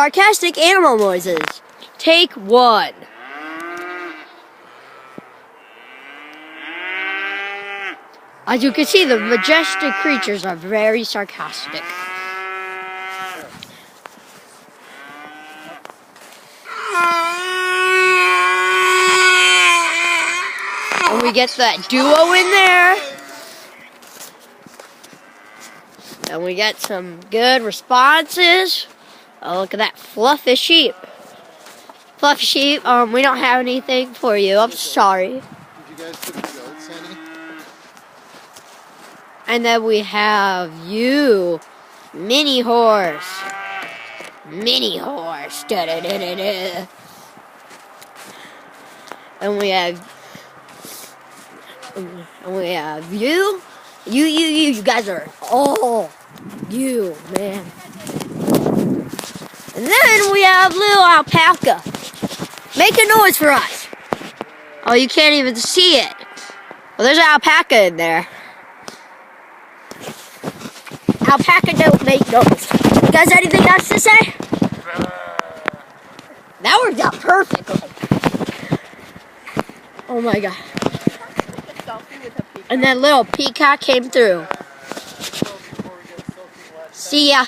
Sarcastic animal noises. Take 1. As you can see, the majestic creatures are very sarcastic. And we get that duo in there. And we get some good responses. Oh, look at that fluffy sheep. Fluffy sheep, we don't have anything for you. I'm sorry. Did you guys put the goats any? And then we have you, mini horse. Mini horse. Da -da -da -da -da. And we have you. You guys are all you, man. And then we have little alpaca. Make a noise for us. Oh, you can't even see it. Well, there's an alpaca in there. Alpaca don't make noise. You guys anything else to say? That worked out perfectly. Oh my god. And that little peacock came through. See ya.